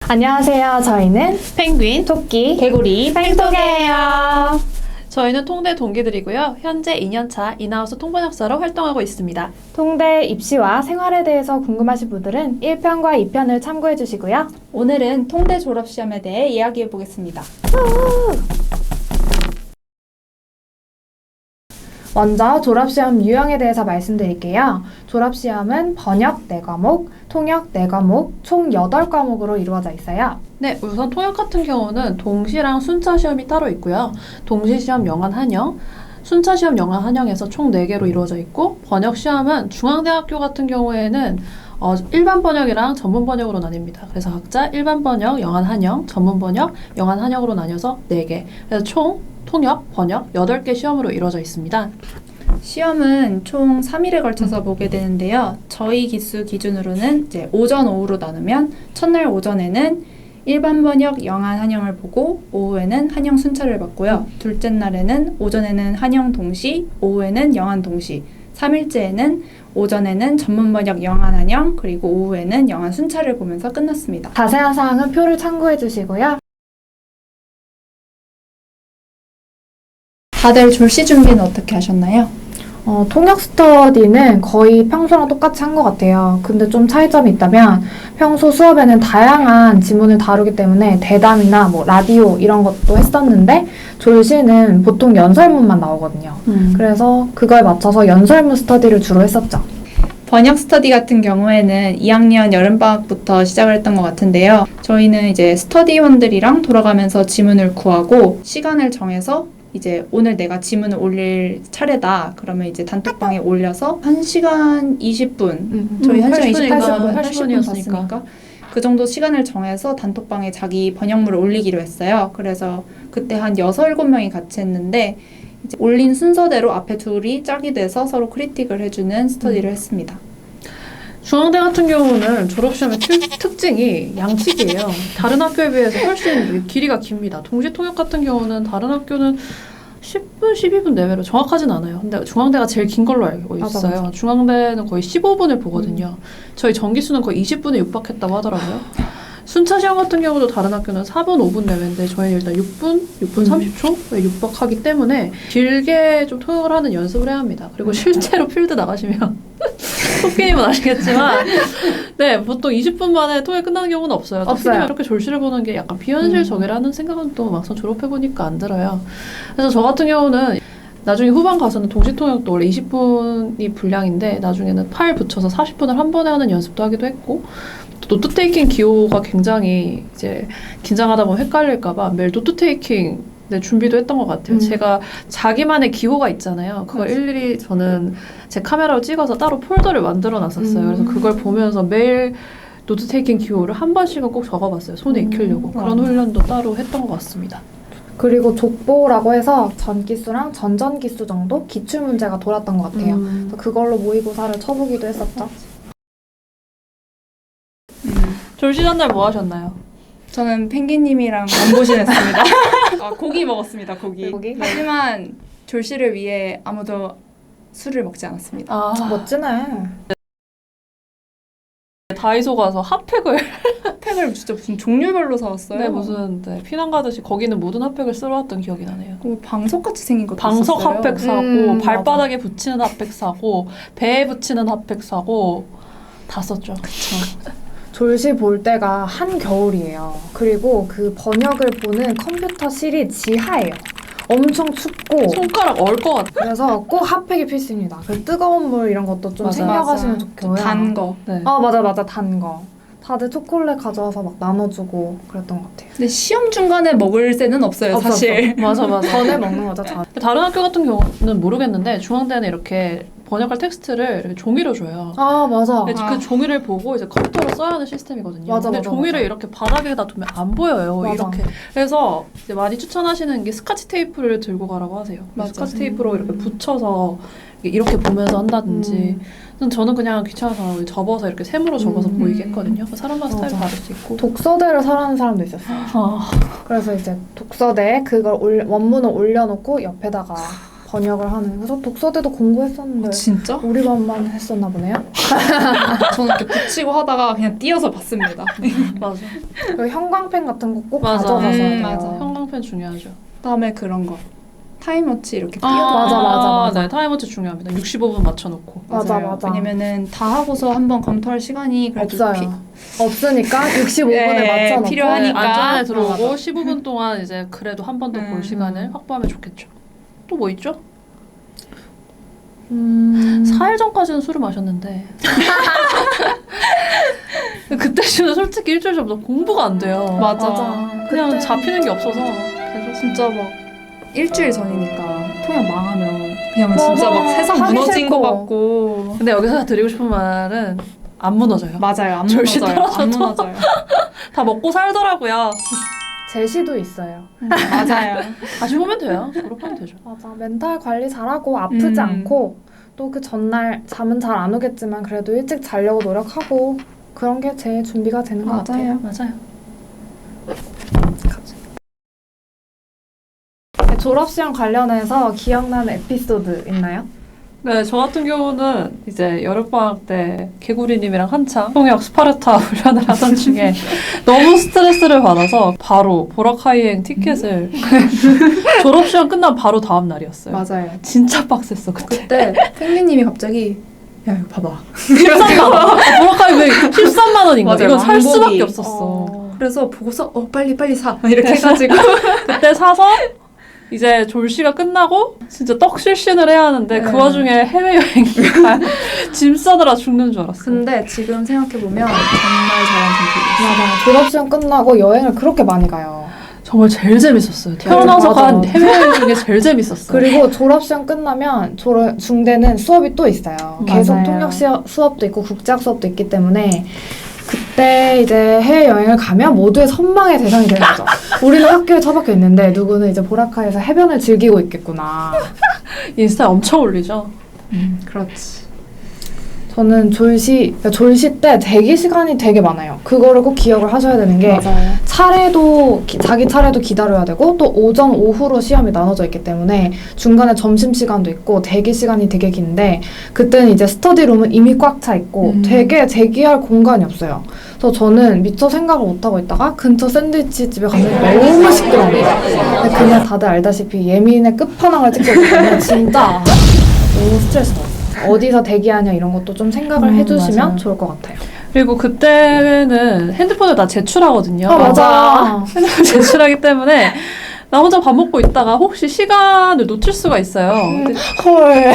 안녕하세요. 저희는 펭귄, 토끼, 개구리, 팽토개예요. 저희는 통대 동기들이고요. 현재 2년차 인하우스 통번역사로 활동하고 있습니다. 통대 입시와 생활에 대해서 궁금하신 분들은 1편과 2편을 참고해 주시고요. 오늘은 통대 졸업시험에 대해 이야기해 보겠습니다. 먼저 졸업시험 유형에 대해서 말씀드릴게요. 졸업시험은 번역 4과목, 통역 4과목, 총 8과목으로 이루어져 있어요. 네, 우선 통역 같은 경우는 동시랑 순차 시험이 따로 있고요. 동시 시험 영안 한영, 순차 시험 영안 한영에서 총 4개로 이루어져 있고, 번역 시험은 중앙대학교 같은 경우에는 일반 번역이랑 전문 번역으로 나뉩니다. 그래서 각자 일반 번역, 영안 한영, 전문 번역, 영안 한영으로 나뉘어서 4개. 그래서 총 통역, 번역 8개 시험으로 이루어져 있습니다. 시험은 총 3일에 걸쳐서 보게 되는데요. 저희 기수 기준으로는 이제 오전, 오후로 나누면 첫날 오전에는 일반 번역 영안 한영을 보고 오후에는 한영 순차를 봤고요. 둘째 날에는 오전에는 한영 동시, 오후에는 영안 동시, 3일째에는 오전에는 전문 번역 영안 한영, 그리고 오후에는 영안 순차를 보면서 끝났습니다. 자세한 사항은 표를 참고해 주시고요. 다들 졸시 준비는 어떻게 하셨나요? 통역 스터디는 거의 평소랑 똑같이 한 것 같아요. 근데 좀 차이점이 있다면 평소 수업에는 다양한 지문을 다루기 때문에 대담이나 라디오 이런 것도 했었는데 졸시는 보통 연설문만 나오거든요. 그래서 그거에 맞춰서 연설문 스터디를 주로 했었죠. 번역 스터디 같은 경우에는 2학년 여름방학부터 시작을 했던 것 같은데요. 저희는 이제 스터디원들이랑 돌아가면서 지문을 구하고 시간을 정해서 이제 오늘 내가 지문을 올릴 차례다. 그러면 이제 단톡방에 올려서 1시간 20분, 저희 1시간 20분, 80분 봤으니까 그 정도 시간을 정해서 단톡방에 자기 번역물을 올리기로 했어요. 그래서 그때 한 6, 7명이 같이 했는데 이제 올린 순서대로 앞에 둘이 짝이 돼서 서로 크리틱을 해주는 스터디를 했습니다. 중앙대 같은 경우는 졸업시험의 특징이 양측이에요. 다른 학교에 비해서 훨씬 길이가 깁니다. 동시 통역 같은 경우는 다른 학교는 10분, 12분 내외로 정확하진 않아요. 근데 중앙대가 제일 긴 걸로 알고 있어요. 맞아. 중앙대는 거의 15분을 보거든요. 저희 정기수는 거의 20분에 육박했다고 하더라고요. 순차 시험 같은 경우도 다른 학교는 4분, 5분 내외인데 저희는 일단 6분 30초에 육박하기 때문에 길게 좀 통역을 하는 연습을 해야 합니다. 그리고 실제로 필드 나가시면 토끼님은 아시겠지만 네, 보통 20분 만에 통역 끝나는 경우는 없어요. 토끼님 이렇게 졸시를 보는 게 약간 비현실적이라는 생각은 또 막상 졸업해보니까 안 들어요. 그래서 저 같은 경우는 나중에 후반 가서는 동시통역도 원래 20분이 분량인데 나중에는 팔 붙여서 40분을 한 번에 하는 연습도 하기도 했고 노트 테이킹 기호가 굉장히 이제 긴장하다 보면 헷갈릴까봐 매일 노트 테이킹 준비도 했던 것 같아요. 제가 자기만의 기호가 있잖아요. 그걸 일일이 저는 제 카메라로 찍어서 따로 폴더를 만들어 놨었어요. 그래서 그걸 보면서 매일 노트 테이킹 기호를 한 번씩은 꼭 적어봤어요. 손에 익히려고. 그런 훈련도 따로 했던 것 같습니다. 그리고 족보라고 해서 전기수랑 전전기수 정도 기출 문제가 돌았던 것 같아요. 그래서 그걸로 모의고사를 쳐보기도 했었죠. 졸시 전날 뭐 하셨나요? 저는 펭귄님이랑 원보신했습니다. 고기 먹었습니다. 고기. 하지만 졸시를 위해 아무도 술을 먹지 않았습니다. 멋지네. 다이소 가서 핫팩을 핫팩을 진짜 무슨 종류별로 사왔어요. 네, 무슨 피난 가듯이 거기는 모든 핫팩을 쓸어왔던 기억이 나네요. 방석같이 생긴 것도 방석 있었어요. 핫팩 사고 발바닥에 맞아. 붙이는 핫팩 사고 배에 붙이는 핫팩 사고 다 썼죠. 그쵸. 졸시 볼 때가 한겨울이에요. 그리고 그 번역을 보는 컴퓨터실이 지하예요. 엄청 춥고 손가락 얼 것 같아. 그래서 꼭 핫팩이 필수입니다. 그 뜨거운 물 이런 것도 좀 맞아. 챙겨가시면 맞아. 좋고요. 단 거. 네. 맞아 단 거. 다들 초콜릿 가져와서 막 나눠주고 그랬던 것 같아요. 근데 시험 중간에 먹을 새는 없어요, 없었어. 사실. 맞아. 전에 먹는 거죠, 전. 다른 학교 같은 경우는 모르겠는데 중앙대는 이렇게 번역할 텍스트를 이렇게 종이로 줘요. 맞아. 근데 그 종이를 보고 이제 컴퓨터로 써야 하는 시스템이거든요. 맞아, 근데 맞아, 종이를 맞아. 이렇게 바닥에다 두면 안 보여요. 맞아. 이렇게. 그래서 이제 많이 추천하시는 게 스카치 테이프를 들고 가라고 하세요. 맞아. 스카치 테이프로 이렇게 붙여서 이렇게 보면서 한다든지. 저는 그냥 귀찮아서 접어서 이렇게 세모로 접어서 보이게 했거든요. 사람마다 스타일 맞아. 다를 수 있고. 독서대를 사라는 사람도 있었어요. 그래서 이제 독서대에 그걸 원문을 올려놓고 옆에다가 번역을 하는. 그래서 독서대도 공부했었는데 진짜? 우리반만 했었나 보네요. 저는 이렇게 붙이고 하다가 그냥 띄어서 봤습니다. 맞아. 그리고 형광펜 같은 거 꼭 맞아. 가져가서 해요. 맞아. 형광펜 중요하죠. 그다음에 그런 거 타임워치 이렇게 띄어. 맞아. 네, 타임워치 중요합니다. 65분 맞춰놓고. 맞아, 맞아. 왜냐면은 다 하고서 한번 검토할 시간이 그래도 없어요. 없으니까 65분에 네, 맞춰놓고 필요하니까. 안전에 들어오고 맞아. 15분 동안 이제 그래도 한 번 더 볼 시간을 확보하면 좋겠죠. 또 뭐 있죠? 4일 전까지는 술을 마셨는데 그때쯤은 솔직히 일주일 전부터 공부가 안 돼요. 맞아. 그냥 그때- 잡히는 게 없어서 계속 진짜 막 일주일 전이니까 통역 망하면 그냥 맞아. 진짜 막 세상 하기 무너진 싫고. 것 같고. 근데 여기서 드리고 싶은 말은 안 무너져요. 맞아요. 안 절실 무너져요. 안 떨어져도. 무너져요. 다 먹고 살더라고요. 제시도 있어요. 맞아요. 다시 보면 돼요. 졸업하면 되죠. 맞아. 멘탈 관리 잘하고 아프지 않고 또 그 전날 잠은 잘 안 오겠지만 그래도 일찍 자려고 노력하고 그런 게 제일 준비가 되는 것 같아요. 맞아요. 네, 졸업시험 관련해서 기억나는 에피소드 있나요? 네, 저 같은 경우는 이제 여름방학 때 개구리님이랑 한창 통역 스파르타 훈련을 하던 중에 너무 스트레스를 받아서 바로 보라카이행 티켓을 졸업시험 끝난 바로 다음 날이었어요. 맞아요. 진짜 빡셌어 그때. 그때 팽리님이 갑자기 야 이거 봐봐. 13만 원. 보라카이행 13만 원인 거야. 맞아요, 이건 살 왕복이. 수밖에 없었어. 그래서 보고서 빨리 사 이렇게 해가지고 그때 사서 이제 졸시가 끝나고 진짜 떡실신을 해야 하는데 그 네. 와중에 해외여행 짐 싸느라 죽는 줄 알았어. 근데 지금 생각해보면 정말 잘한 선택이었어요. 맞아. 졸업시험 끝나고 여행을 그렇게 많이 가요. 정말 제일 재밌었어요. 태어나서 맞아, 간 맞아. 해외여행 중에 제일 재밌었어요. 그리고 졸업시험 끝나면 중대는 수업이 또 있어요. 계속 맞아요. 통역 수업도 있고 국제학 수업도 있기 때문에 그때 이제 해외여행을 가면 모두의 선망의 대상이 되는 거죠. 우리는 학교에 처박혀 있는데 누구는 이제 보라카이에서 해변을 즐기고 있겠구나. 인스타에 엄청 올리죠. 그렇지. 저는 졸시 때 대기 시간이 되게 많아요. 그거를 꼭 기억을 하셔야 되는 게 맞아요. 자기 차례도 기다려야 되고 또 오전, 오후로 시험이 나눠져 있기 때문에 중간에 점심시간도 있고 대기 시간이 되게 긴데 그때는 이제 스터디룸은 이미 꽉 차 있고 되게 대기할 공간이 없어요. 그래서 저는 미처 생각을 못하고 있다가 근처 샌드위치 집에 갔는데 너무 시끄러운 거예요. 근데 그냥 다들 알다시피 예민의 끝판왕을 찍고 있기 때문에 진짜 너무 스트레스 받았어요. 어디서 대기하냐 이런 것도 좀 생각을 해주시면 맞아요. 좋을 것 같아요. 그리고 그때는 핸드폰을 다 제출하거든요. 맞아. 핸드폰 제출하기 때문에 나 혼자 밥 먹고 있다가 혹시 시간을 놓칠 수가 있어요. 근데 헐.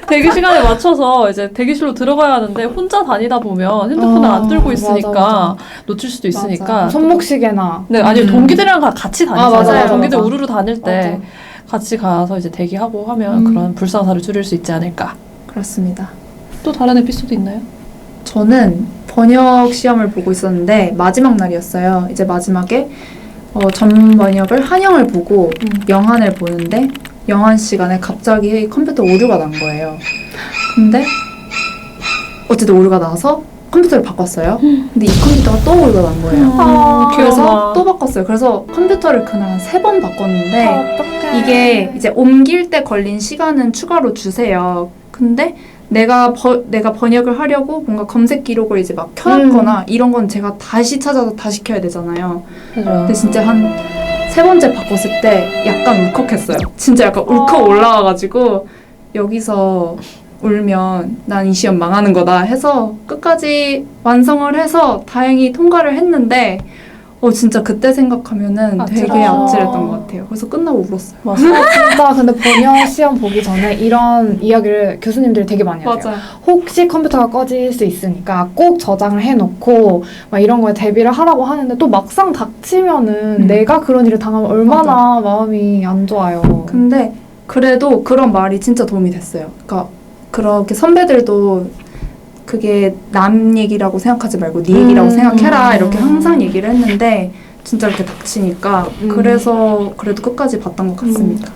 대기 시간에 맞춰서 이제 대기실로 들어가야 하는데 혼자 다니다 보면 핸드폰을 안 들고 있으니까 맞아. 놓칠 수도 있으니까. 손목시계나. 네, 아니 동기들이랑 같이 다니세요. 맞아요, 동기들 맞아. 우르르 다닐 때 같이 가서 이제 대기하고 하면 그런 불상사를 줄일 수 있지 않을까. 그렇습니다. 또 다른 에피소드 있나요? 저는 번역 시험을 보고 있었는데 마지막 날이었어요. 이제 마지막에 전 번역을 한영을 보고 영한을 보는데 영한 시간에 갑자기 컴퓨터 오류가 난 거예요. 근데 어쨌든 오류가 나서 컴퓨터를 바꿨어요. 근데 이 컴퓨터가 또 오류가 난 거예요. 그래서 또 바꿨어요. 그래서 컴퓨터를 그날 한 3번 바꿨는데 어떡해. 이게 이제 옮길 때 걸린 시간은 추가로 주세요. 근데 내가 번역을 하려고 뭔가 검색 기록을 이제 막 켜놨거나 이런 건 제가 다시 찾아서 다시 켜야 되잖아요. 근데 진짜 한 3번째 바꿨을 때 약간 울컥했어요. 진짜 약간 울컥 올라와가지고 여기서 울면 난 이 시험 망하는 거다 해서 끝까지 완성을 해서 다행히 통과를 했는데 진짜 그때 생각하면은 되게 아찔했던 것 같아요. 그래서 끝나고 울었어요. 맞아. 진짜 근데 번역 시험 보기 전에 이런 이야기를 교수님들이 되게 많이 하세요. 혹시 컴퓨터가 꺼질 수 있으니까 꼭 저장을 해놓고 막 이런 거에 대비를 하라고 하는데 또 막상 닥치면은 내가 그런 일을 당하면 얼마나 마음이 안 좋아요. 근데 그래도 그런 말이 진짜 도움이 됐어요. 그러니까 그렇게 선배들도 그게 남 얘기라고 생각하지 말고 네 얘기라고 생각해라 이렇게 항상 얘기를 했는데 진짜 이렇게 닥치니까 그래서 그래도 끝까지 봤던 것 같습니다.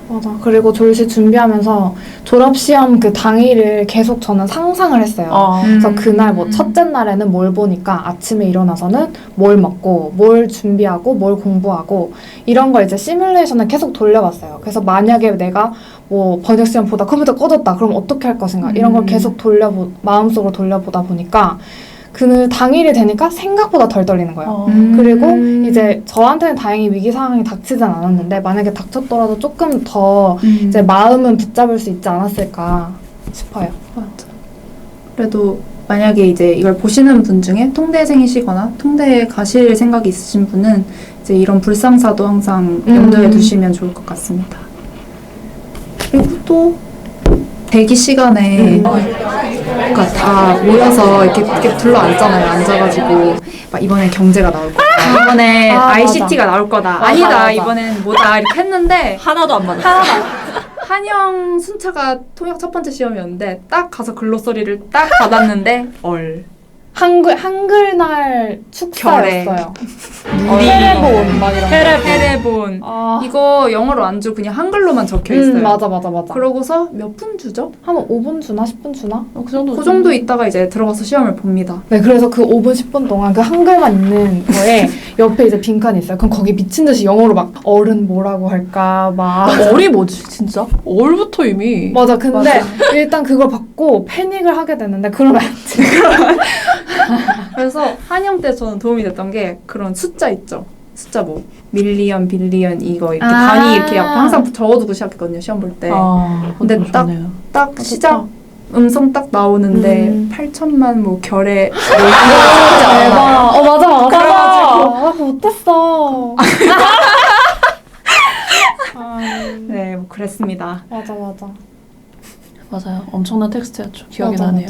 맞아. 그리고 졸시 준비하면서 졸업시험 그 당일을 계속 저는 상상을 했어요. 그래서 그날 뭐 첫째 날에는 뭘 보니까 아침에 일어나서는 뭘 먹고 뭘 준비하고 뭘 공부하고 이런 걸 이제 시뮬레이션을 계속 돌려봤어요. 그래서 만약에 내가 뭐 번역 시험 보다 컴퓨터 꺼졌다 그럼 어떻게 할 것인가 이런 걸 계속 마음속으로 돌려보다 보니까 그 당일이 되니까 생각보다 덜 떨리는 거예요. 그리고 이제 저한테는 다행히 위기 상황이 닥치진 않았는데 만약에 닥쳤더라도 조금 더 이제 마음은 붙잡을 수 있지 않았을까 싶어요. 맞아. 그래도 만약에 이제 이걸 보시는 분 중에 통대생이시거나 통대에 가실 생각이 있으신 분은 이제 이런 불상사도 항상 염두에 두시면 좋을 것 같습니다. 그리고 또 대기 시간에 그러니까 다 모여서 이렇게 둘러 앉잖아요. 앉아가지고 막 이번엔 경제가 나올 거다. 이번에 ICT가 나올 거다. 아니다. 맞아. 이번엔 뭐다. 이렇게 했는데 하나도 안 맞았어. 한영 순차가 통역 첫 번째 시험이었는데 딱 가서 글로서리를 딱 받았는데 한글날 축사였어요. 헤레본 막 이런 거. 헤레본 이거 영어로 안 주 그냥 한글로만 적혀 있어요. 맞아. 그러고서 몇 분 주죠? 한 5분 주나 10분 주나? 그 정도. 그 정도 있다가 이제 들어가서 시험을 봅니다. 네, 그래서 그 5분 10분 동안 그 한글만 있는 거에 옆에 이제 빈칸이 있어요. 그럼 거기 미친 듯이 영어로 막 어른 뭐라고 할까 막 얼이 뭐지 진짜? 얼부터 이미. 맞아. 근데 일단 그걸 받고 패닉을 하게 되는데 그러면 안 돼. 그래서 한영 때 저는 도움이 됐던 게 그런 숫자 있죠. 숫자 뭐 밀리언, 빌리언 이거 이렇게 단위 이렇게 옆에 항상 적어두고 시작했거든요. 시험 볼 때. 근데 딱 시작 음성 딱 나오는데 8천만 뭐 결에 대박. 맞아. 그래가지고 못했어. 네, 뭐 그랬습니다. 맞아. 맞아요. 엄청난 텍스트였죠. 기억이 맞아, 나네요.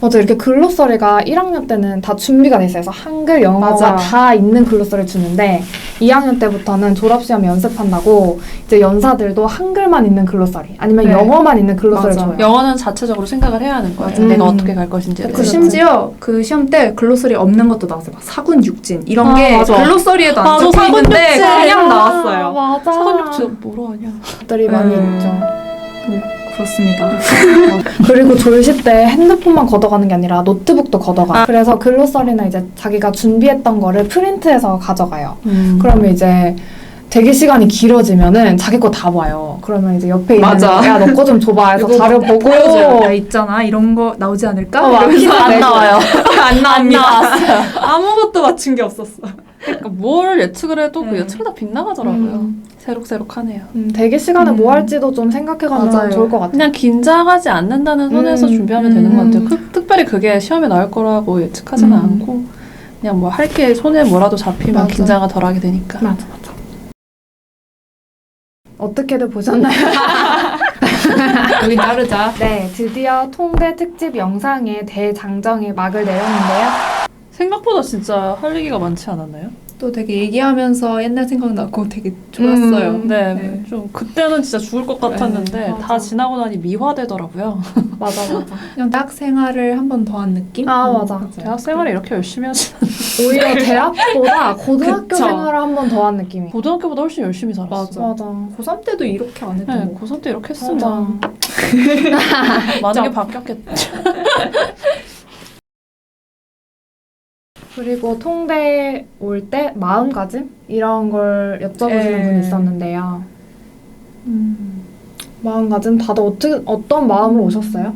맞아. 이렇게 글로서리가 1학년 때는 다 준비가 돼 있어요. 그래서 한글, 영어가 맞아. 다 있는 글로서리를 주는데 2학년 때부터는 졸업시험 연습한다고 이제 연사들도 한글만 있는 글로서리 아니면 네. 영어만 있는 글로서리를 맞아. 줘요. 영어는 자체적으로 생각을 해야 하는 거야. 내가 어떻게 갈 것인지에 그 대해서. 심지어 그 시험 때 글로서리 없는 것도 나왔어요. 막 사군 육진 이런 게 맞아. 글로서리에도 안 맞아, 적혀 있는데 사군 육진. 그냥 나왔어요. 맞아. 사관육지 뭐로 하냐. 들이 많이 있죠. 그렇습니다. 그리고 졸시 때 핸드폰만 걷어가는 게 아니라 노트북도 걷어가. 그래서 글로서리는 이제 자기가 준비했던 거를 프린트해서 가져가요. 그러면 이제 대기 시간이 길어지면은 자기 거 다 봐요. 그러면 이제 옆에 있는 맞아. 야, 너 거 좀 줘봐 해서 자료 보고 보여줘요. 야 있잖아 이런 거 나오지 않을까? 이러면서 안 나와요. 안 나옵니다. 나왔어요. 아무것도 맞춘 게 없었어. 그러니까 뭘 예측을 해도 그 예측이 다 빗나가더라고요. 새록새록하네요. 대기 시간에 뭐 할지도 좀 생각해가면 맞아요. 좋을 것 같아요. 그냥 긴장하지 않는다는 선에서 준비하면 되는 것 같아요. 특별히 그게 시험에 나올 거라고 예측하지는 않고 그냥 뭐 할 게 손에 뭐라도 잡히면 맞아. 긴장을 덜하게 되니까. 맞아. 어떻게들 보셨나요? 여기 따르자. 네, 드디어 통대 특집 영상의 대장정이 막을 내렸는데요. 생각보다 진짜 할 얘기가 많지 않았나요? 또 되게 얘기하면서 옛날 생각나고 되게 좋았어요. 네, 좀 그때는 진짜 죽을 것 같았는데 네, 다 맞아. 지나고 나니 미화되더라고요. 맞아. 그냥 대학 생활을 한 번 더 한 느낌? 맞아. 대학 생활을 이렇게 열심히 하지. 오히려 대학보다 고등학교 그쵸. 생활을 한 번 더 한 느낌이. 고등학교보다 훨씬 열심히 살았어. 맞아. 고3 때도 이렇게 안 했던 네, 거. 고3 때 이렇게 맞아. 했으면 많은 게 바뀌었겠죠. 그리고 통대 올 때 마음가짐? 이런 걸 여쭤보시는 분이 있었는데요. 마음가짐 다들 어떤 마음으로 오셨어요?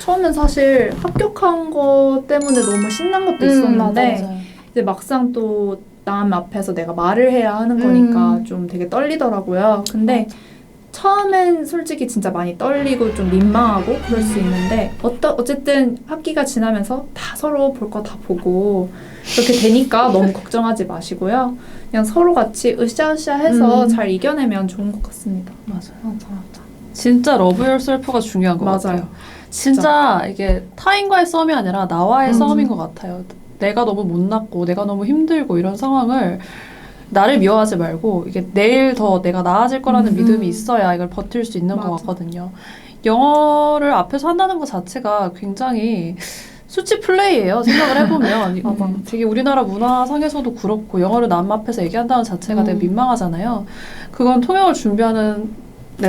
처음엔 사실 합격한 거 때문에 너무 신난 것도 있었는데 맞아요. 이제 막상 또 남 앞에서 내가 말을 해야 하는 거니까 좀 되게 떨리더라고요. 근데 처음엔 솔직히 진짜 많이 떨리고 좀 민망하고 그럴 수 있는데 어쨌든 학기가 지나면서 다 서로 볼 거 다 보고 그렇게 되니까 너무 걱정하지 마시고요. 그냥 서로 같이 으쌰으쌰해서 잘 이겨내면 좋은 것 같습니다. 맞아. 진짜 러브 열셀프가 중요한 것 맞아요. 같아요. 진짜 이게 타인과의 싸움이 아니라 나와의 싸움인 것 같아요. 내가 너무 못났고 내가 너무 힘들고 이런 상황을 나를 미워하지 말고 이게 내일 더 내가 나아질 거라는 믿음이 있어야 이걸 버틸 수 있는 것 같거든요. 영어를 앞에서 한다는 것 자체가 굉장히 수치 플레이예요. 생각을 해보면 맞아. 되게 우리나라 문화상에서도 그렇고 영어를 남 앞에서 얘기한다는 자체가 되게 민망하잖아요. 그건 통역을 준비하는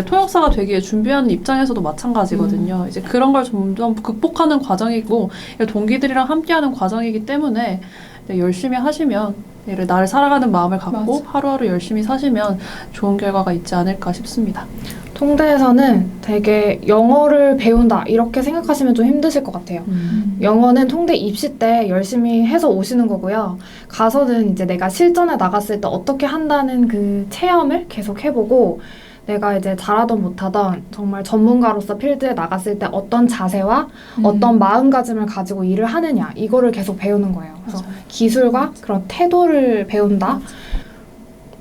통역사가 되기에 준비하는 입장에서도 마찬가지거든요. 이제 그런 걸 점점 극복하는 과정이고 동기들이랑 함께하는 과정이기 때문에 열심히 하시면 나를 살아가는 마음을 갖고 맞아. 하루하루 열심히 사시면 좋은 결과가 있지 않을까 싶습니다. 통대에서는 되게 영어를 배운다 이렇게 생각하시면 좀 힘드실 것 같아요. 영어는 통대 입시 때 열심히 해서 오시는 거고요. 가서는 이제 내가 실전에 나갔을 때 어떻게 한다는 그 체험을 계속 해보고 내가 이제 잘하던 못하던 정말 전문가로서 필드에 나갔을 때 어떤 자세와 어떤 마음가짐을 가지고 일을 하느냐 이거를 계속 배우는 거예요. 그래서 기술과 그런 태도를 배운다.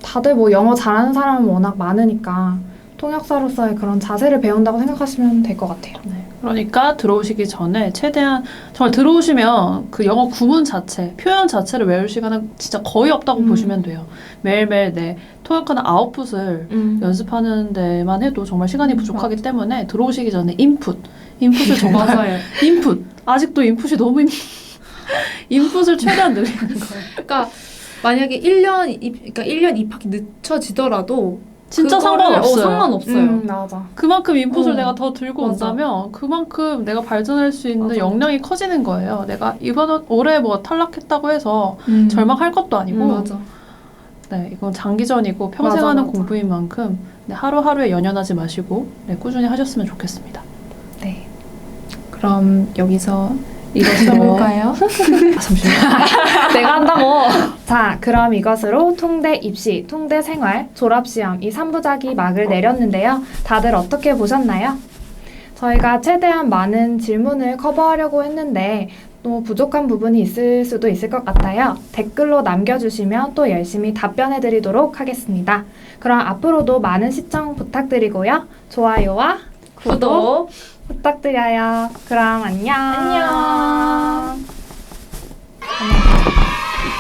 다들 뭐 영어 잘하는 사람은 워낙 많으니까 통역사로서의 그런 자세를 배운다고 생각하시면 될 것 같아요. 네. 그러니까 들어오시기 전에 최대한 정말 들어오시면 그 영어 구문 자체, 표현 자체를 외울 시간은 진짜 거의 없다고 보시면 돼요. 매일매일 내 통역하는 아웃풋을 연습하는 데만 해도 정말 시간이 부족하기 때문에 들어오시기 전에 인풋을 정말 맞아요. 인풋. 아직도 인풋이 너무 인풋을 최대한 늘리는 거예요. 그러니까 만약에 1년 입학이 늦춰지더라도 진짜 그거를- 상관없어요. 상관없어요. 맞아. 그만큼 인풋을 어, 내가 더 들고 맞아. 온다면 그만큼 내가 발전할 수 있는 맞아. 역량이 커지는 거예요. 내가 이번 올해 뭐 탈락했다고 해서 절망할 것도 아니고 맞아. 네, 이건 장기전이고 평생 맞아, 하는 맞아. 공부인 만큼 하루하루에 연연하지 마시고 꾸준히 하셨으면 좋겠습니다. 네. 그럼 여기서 이것해볼까요? 잠시만요. 내가 한다고. 자, 그럼 이것으로 통대 입시, 통대 생활, 졸업시험 이 3부작이 막을 내렸는데요. 다들 어떻게 보셨나요? 저희가 최대한 많은 질문을 커버하려고 했는데 또 부족한 부분이 있을 수도 있을 것 같아요. 댓글로 남겨주시면 또 열심히 답변해드리도록 하겠습니다. 그럼 앞으로도 많은 시청 부탁드리고요. 좋아요와 구독 부탁드려요. 그럼 안녕. 안녕.